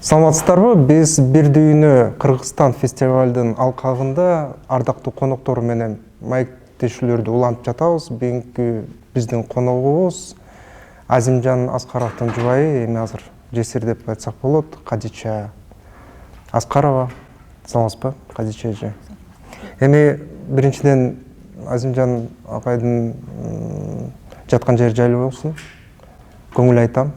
Саламатсыздарбы? Биз бир дүйнө Кыргызстан фестивалдын алкагында ардактуу коноктор менен маектешүүлөрдү улантып жатабыз. Бүгүнкү биздин коногубуз Азимжан Аскаровдун жубайы, эми азыр жесир деп айтсак болот, Кадича Аскарова. Саламатсызбы, Кадича эже? Эми биринчиден Азимжан акайдын жаткан жери жайлуу болсун. Көңүл айтам.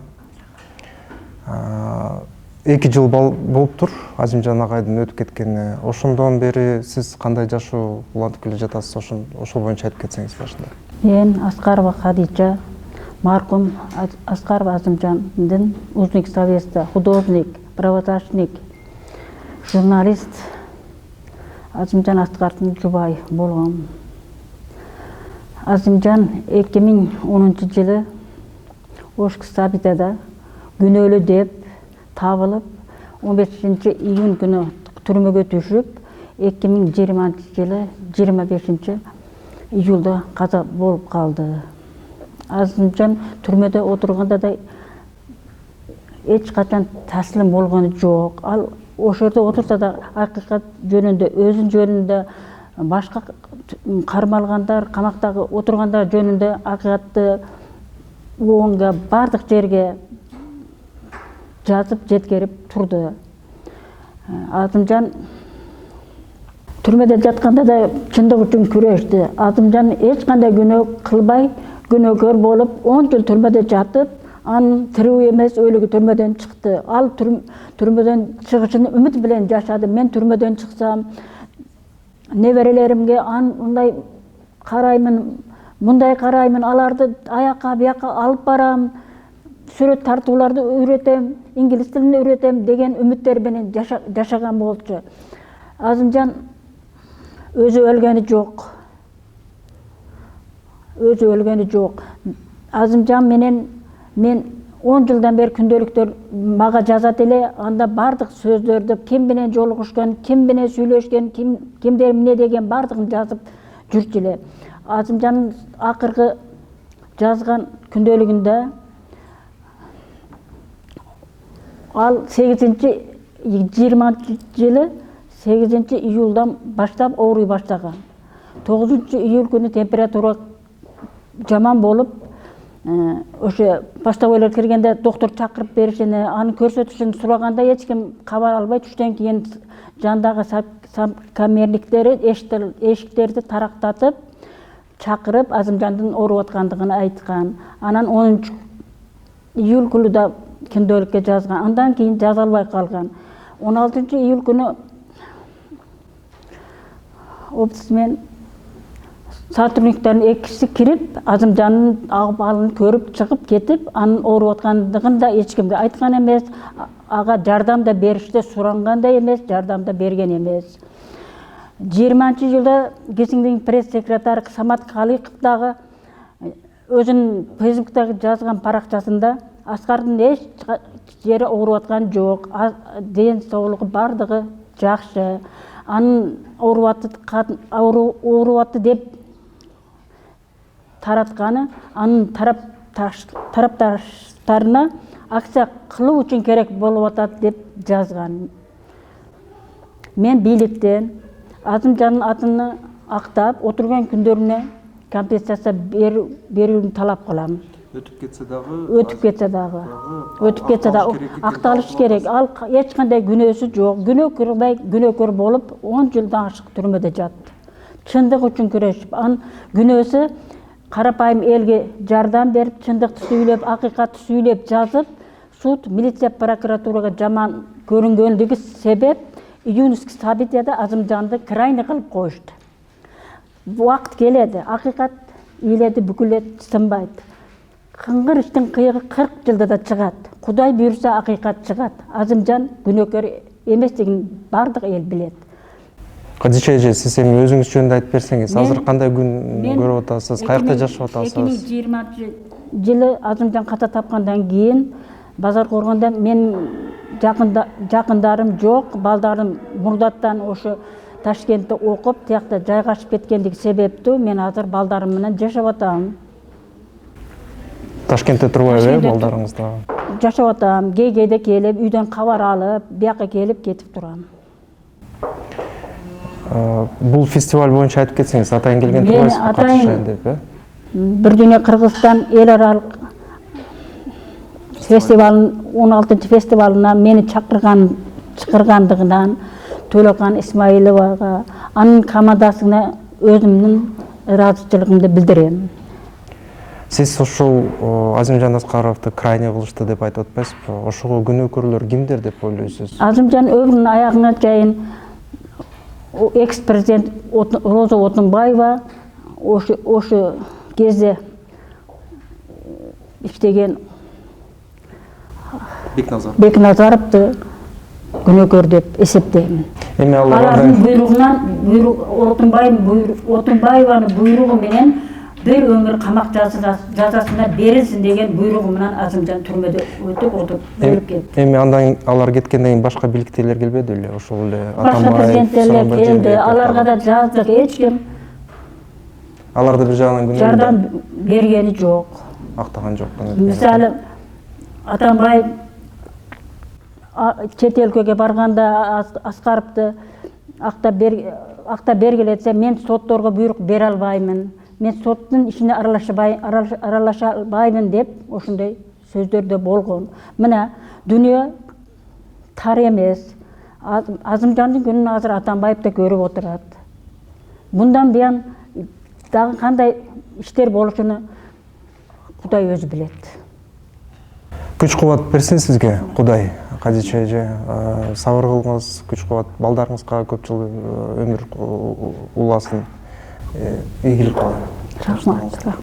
2 жыл болуптур Азимжан агайдын өтүп кеткенине. Ошондон бери сиз кандай жашоо улантып келе жатасыз? Ошол боюнча айтып кетсеңиз башында. Мен Аскарова Кадича, маркум Аскарова Азимжандын узник совета, художник, правозащитник, журналист Азимжан Аскаровдун жубайы болгом. Азимжан 2010-жылы Ошк Сабитада күнөөлүү деп табылып, 15 июнь күнү түрмөгө түшүп, 2020-жылы 25 июлда каза болуп калды. Азимжан түрмөдө отурганда да эч качан таслим болгону жок. Ал ошол отурса да акыйкат жөнүндө, өзүнүн жөнүндө, башка кармалгандар, камактагы отургандар жөнүндө акыйкатты оңга бардык жерге жазып жеткерип турду. Азимжан түрмөдө жатканда да чындык үчүн күрөштү. Азимжан эч кандай күнөө кылбай, күнөөкөр болуп 10 жыл түрмөдө жатып, анын тирүү эмес өлүгү түрмөдөн чыкты. Ал түрмөдөн чыгышын үмүт менен жашады. Мен түрмөдөн чыксам, неберелеримге мындай караймын, мындай караймын, аларды аякка бияка алып барам, сүрөт тартууларды үйрөтөм, инглиз тилин үйрөтөм деген үмүттөр менен жашаган болчу. Азимжан өзү өлгөнү жок. Өзү өлгөнү жок. Азимжан менен мен 10 жылдан бери күндөлүктөр мага жазат эле, анда бардык сөздөрдү ким менен жолугушкан, ким менен сүйлөшкөн, кимдер эмне деген бардыгын жазып жүрчү эле. Азимжан акыркы жазган күндөлүгүндө ал 2020-жылы 8 июлдан баштап ооруй баштаган. 9 июль күнү температура жаман болуп, ошо постовойлор киргенде доктор чакырып беришини, анын көрсөтүшүн сураганда эч ким кабар албай, түштөн кийин жандагы камерниктери эшиктерди тарактатып чакырып Азимжандын ооруп аткандыгын айткан. Анан 10 июль күнү да күндөлүккө жазган. Андан кийин жаза албай калган. 16 июль күнү опсмен сотрудниктардын экиси кирип, Азимжандын абалын көрүп чыгып кетип, анын ооруп аткандыгын да эч кимге айткан эмес, ага жардам да беришти, суранган да эмес, жардам да берген эмес. 20-жылда Кесиңдин пресс-секретары Самат Калыков дагы өзүнүн Фейсбуктагы жазган паракчасында Аскардын эч жери ооруп аткан жок, ден соолугу бардыгы жакшы. Анын ооруп атты деп таратканы, анын тарапташтарына акция кылуу үчүн керек болуп атат деп жазган. Мен бийликтен Азимжандын атын актап, отурган күндөрүнө компенсация берүүнү талап кылам. Өтүп кетсе дагы акталыш керек. Ал эч кандай күнөөсү жок. Күнөө кырбай, күнөөкөр болуп 10 жылдан ашык түрмөдө жатты. Чындык үчүн күрөшүп, анын күнөөсү карапайым элге жардам берип, чындыкты сүйлөп, акыйкатты сүйлөп жазып, суд, милиция, прокуратурага жаман көрүнгөндүгү себеп июньский событияда Азимжанды крайне кылып коюшту. Убакыт келеди, акыйкат ийиледи, бүкүлөт, сынбайт. Кыңгыр иштин кыйыгы 40 жылда да чыгат. Кудай буйрса акыйкат чыгат. Азимжан күнөөкөр эместигин бардык эл билет. Кадича эже, сиз эми өзүңүз жөнүндө айтып берсеңиз, азыр кандай күн көрүп атасыз, каякта жашап атасыз? 2020-жылы Азимжан каза тапкандан кийин базар коргондо мен жакындарым жок, балдарым мурдаттан ошо Ташкентте окуп, тиякта жайгашып кеткендиги себептүү мен азыр балдарым менен жашап атам. Ташкентте турбайбы балдарыңыз да? жашап атам, кей-кейде келіп, үйден хабар алып, бияққа келіп кетіп тұрам. Бұл фестиваль бойынша айтып кетсеңіз, атайын келген Мен тұрмайсыз ба, атайын- қатысайын деп, Бір дүние Қырғызстан ел аралық фестивалын, 16 фестивалына мені шақырғандығынан Төлеқан Исмаиловаға, анын командасына өзімнің разычылығымды білдіремін. Сіз ошол Азимжан Аскаровду крайне кылышты деп айтып атпайсызбы? Ошого күнөөкөрлөр кимдер деп ойлойсуз? Азымжан өмірінің аяғына чейин экс-президент Роза Отунбаева ошо кезде иштеген Бекназаровду күнөөкөр деп эсептеймин. Эми Алардын буйругунан, Отунбаеванын буйругу менен bir ömür qamak жазасына берилсин деген буйругу менен Азымжан түрмөдө өтүп отуруп өлүп кетти. Эми андан алар кеткенден кийин башка бийликтегилер келбеди эле? Ошол эле Башка президенттер келди, аларга да жаздык, эч ким аларды бир жагынан жардам бергени жок. актаган жок. Мисалы Атамбаев чет өлкөгө барганда Аскаровду акта бергилетсе, мен сотторго буйрук бере албаймын. Мен соттун ишине аралаша албаймын деп ошондой сөздөрдө болгон. Мына дүнүйө тар эмес. Азымжандын күнүн азыр Атамбаев да көрүп отурат. Мындан буян дагы кандай иштер болушуну Кудай өзү билет. Күч кубат берсин сизге Кудай. Кадича эже, сабыр кылыңыз, күч кубат балдарыңызга көп жыл өмүр уласын. Ийгилик кылыңыз. Рахмат.